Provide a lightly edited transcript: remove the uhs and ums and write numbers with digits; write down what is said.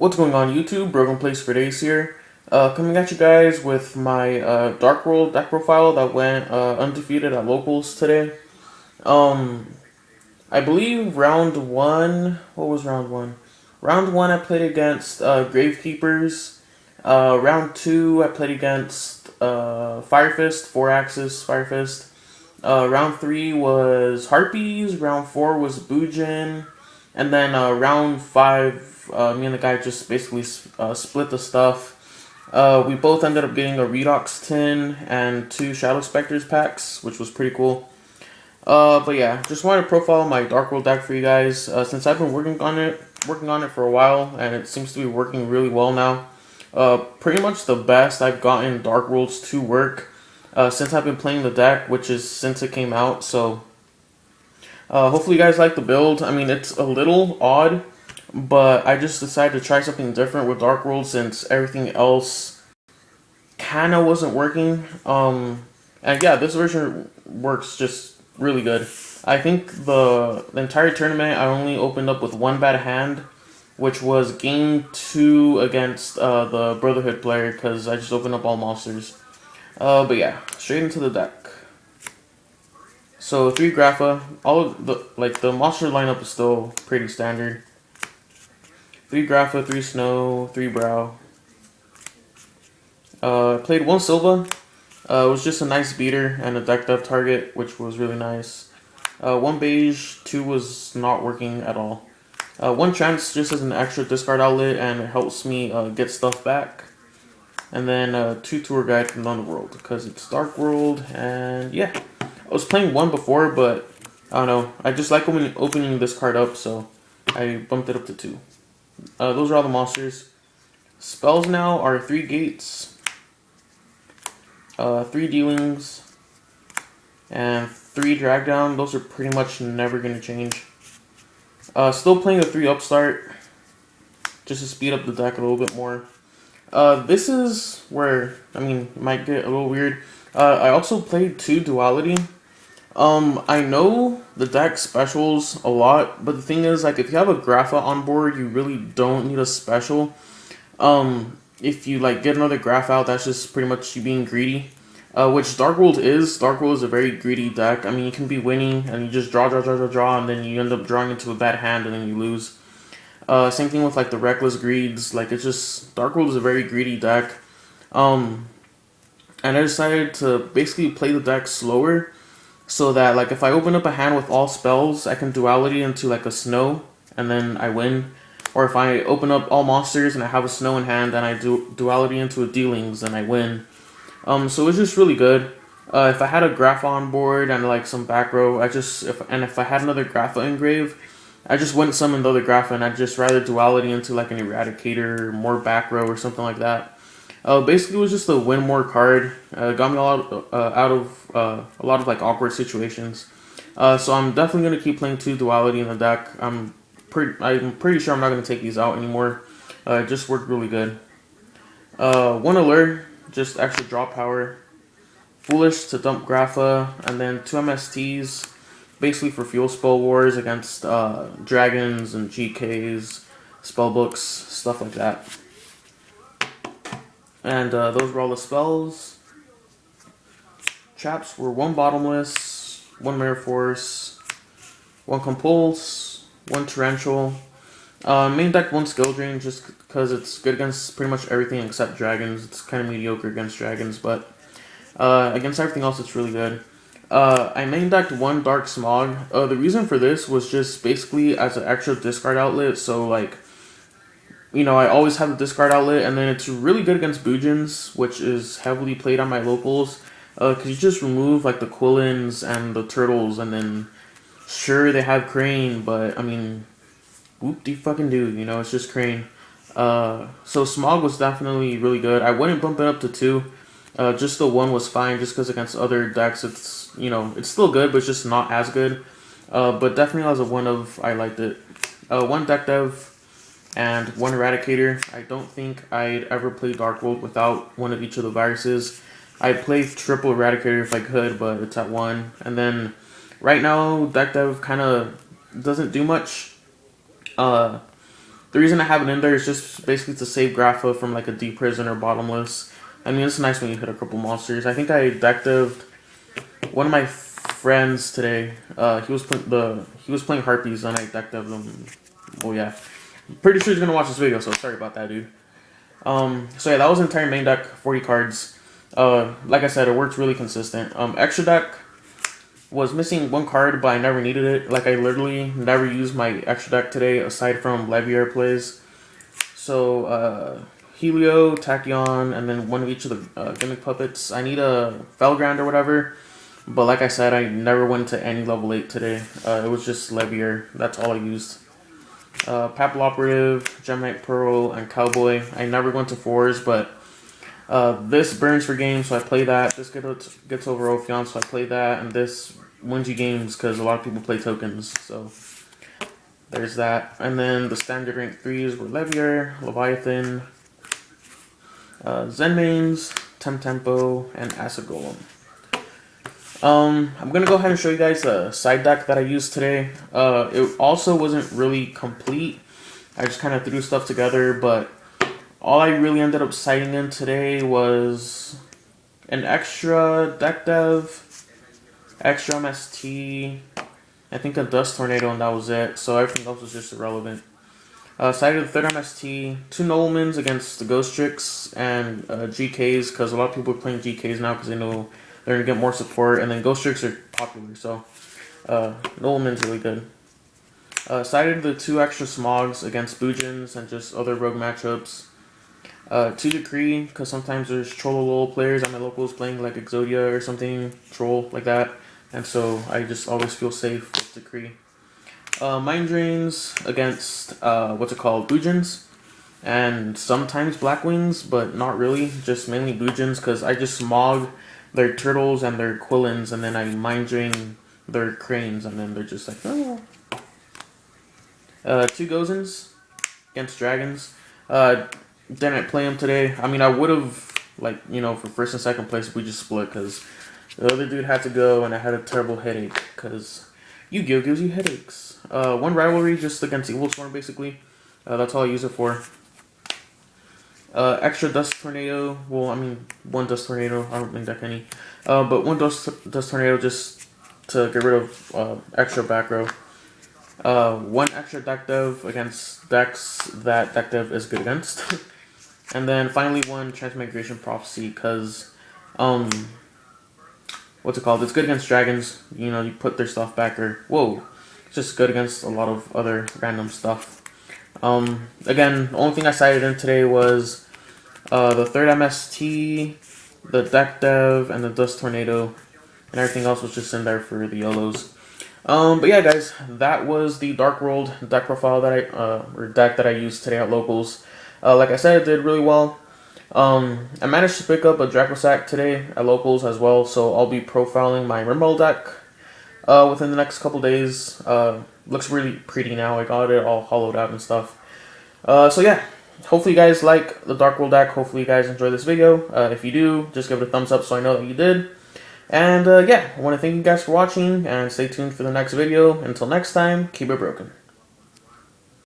What's going on YouTube? Broken Place for Days here. Coming at you guys with my Dark World deck profile that went undefeated at locals today. Um, I believe round one. What was round one? Round one I played against Gravekeepers. Round two I played against Fire Fist, 4-axis Fire Fist. Round three was Harpies. Round four was Bujin. And then round five, me and the guy just basically split the stuff. We both ended up getting a Redox tin and 2 Shadow Specters packs, which was pretty cool. But yeah, just wanted to profile my Dark World deck for you guys. Since I've been working on it for a while, and it seems to be working really well now. Pretty much the best I've gotten Dark Worlds to work since I've been playing the deck, which is since it came out. So hopefully you guys like the build. I mean, it's a little odd, but I just decided to try something different with Dark World since everything else kind of wasn't working. And yeah, this version works just really good. I think the entire tournament I only opened up with one bad hand, which was game 2 against the Brotherhood player, because I just opened up all monsters. But yeah, straight into the deck. So 3 Grapha, all of the monster lineup is still pretty standard. 3 Grapha, 3 Snow, 3 Brow. Played 1 Silva. It was just a nice beater and a decked up target, which was really nice. 1 Beige, 2 was not working at all. 1 Trance just as an extra discard outlet, and it helps me get stuff back. And then 2 Tour Guide from Underworld, because it's Dark World, and yeah. I was playing 1 before, but I don't know. I just like opening this card up, so I bumped it up to 2. Those are all the monsters. Spells now are 3 Gates, 3 Dealings, and 3 Drag Down. Those are pretty much never going to change. Still playing the 3 Upstart, just to speed up the deck a little bit more. This is where, I mean, it might get a little weird. I also played 2 Duality. I know the deck specials a lot, but the thing is, like, if you have a Grapha on board, you really don't need a special. If you, like, get another Graph out, that's just pretty much you being greedy. Which Dark World is. Dark World is a very greedy deck. I mean, you can be winning, and you just draw, and then you end up drawing into a bad hand, and then you lose. Same thing with, like, the Reckless Greeds. Like, it's just, Dark World is a very greedy deck. And I decided to basically play the deck slower, so that, like, if I open up a hand with all spells, I can Duality into, like, a Snow, and then I win. Or if I open up all monsters and I have a Snow in hand, and I do Duality into a Dealings, then I win. So it's just really good. If I had a Grapha on board and, like, some back row, if I had another Grapha engrave, I just wouldn't summon the other Grapha, and I'd just rather Duality into, like, an Eradicator, more back row, or something like that. Basically, it was just a win more card. Got me out of a lot of, like, awkward situations. So I'm definitely gonna keep playing 2 Duality in the deck. I'm pretty sure I'm not gonna take these out anymore. It just worked really good. 1 Allure, just extra draw power. Foolish to dump Grapha, and then 2 MSTs, basically for Fuel Spell Wars against dragons and GKs, spellbooks, stuff like that. And those were all the spells. Traps were 1 Bottomless, 1 Mirror Force, 1 Compulse, 1 Torrential. Main deck 1 Skill Drain, just because it's good against pretty much everything except dragons. It's kind of mediocre against dragons, but against everything else it's really good. I main decked 1 Dark Smog. The reason for this was just basically as an extra discard outlet, so, like, you know, I always have a discard outlet, and then it's really good against Bujins, which is heavily played on my locals, because you just remove, like, the Quillins and the Turtles, and then, sure, they have Crane, but, I mean, whoop-de-fucking-do, you know, it's just Crane. So Smog was definitely really good. I wouldn't bump it up to 2, just the 1 was fine, just because against other decks, it's, you know, it's still good, but it's just not as good. But definitely as a 1 of, I liked it. 1 Deck Dev, and 1 Eradicator. I don't think I'd ever play Dark World without one of each of the viruses. I'd play triple Eradicator if I could, but it's at 1. And then right now, Deck Dev kind of doesn't do much. The reason I have it in there is just basically to save Grapha from like a deep prison or bottomless. I mean, it's nice when you hit a couple monsters. I think I deck dev'd one of my friends today. He was playing Harpies and I deck dev'd him. Oh yeah, pretty sure he's gonna watch this video, so sorry about that, dude. So yeah, that was an entire main deck, 40 cards. Like I said, it works really consistent. Extra deck was missing one card, but I never needed it. Like, I literally never used my extra deck today, aside from Levier plays. So, Helio, Tachyon, and then one of each of the gimmick puppets. I need a Felgrand or whatever, but like I said, I never went to any level 8 today. It was just Levier. That's all I used. Papal Operative, Gemini Pearl, and Cowboy. I never went to 4s, but this burns for games, so I play that. This gets over Ophion, so I play that. And this wins you games because a lot of people play tokens. So there's that. And then the standard rank 3s were Levier, Leviathan, Zen Mains, Tempo, and Acid Golem. I'm going to go ahead and show you guys the side deck that I used today. It also wasn't really complete. I just kind of threw stuff together, but all I really ended up siding in today was an extra deck dev, extra MST, I think a Dust Tornado, and that was it. So everything else was just irrelevant. Sided the third MST, 2 Noblemans against the Ghost Tricks and GKs, because a lot of people are playing GKs now because they know they're going to get more support, and then Ghost Tricks are popular, so Nobleman's really good. Sided the 2 extra Smogs against Boojins and just other rogue matchups. 2 Decree, because sometimes there's Trollolol players at my locals playing like Exodia or something, Troll, like that. And so I just always feel safe with Decree. Mind Drains against, Boojins. And sometimes Blackwings, but not really, just mainly Boojins, because I just Smog their Turtles and their Quillins, and then I Mind Drain their Cranes, and then they're just like, oh. 2 Gozens against Dragons. Didn't play him today. I mean, I would have, like, you know, for first and second place if we just split, because the other dude had to go, and I had a terrible headache, because Yu-Gi-Oh! Gives you headaches. 1 Rivalry just against Evil Storm, basically. That's all I use it for. Extra Dust Tornado. Well, I mean, 1 Dust Tornado. I don't think deck any. But 1 Dust Tornado just to get rid of extra back row. 1 extra deck dev against decks that deck dev is good against. And then finally 1 Transmigration Prophecy, because it's good against dragons. You know, you put their stuff back, or it's just good against a lot of other random stuff. Again, the only thing I sided in today was the third MST, the deck dev, and the Dust Tornado, and everything else was just in there for the YOLOs. But yeah, guys, that was the Dark World deck profile that deck that I used today at locals. Like I said, it did really well. I managed to pick up a Dracosac today at locals as well, so I'll be profiling my Rimble deck within the next couple days. Looks really pretty now. I got it all hollowed out and stuff. So yeah, hopefully you guys like the Dark World deck. Hopefully you guys enjoy this video. If you do, just give it a thumbs up so I know that you did. And yeah, I want to thank you guys for watching, and stay tuned for the next video. Until next time, keep it broken.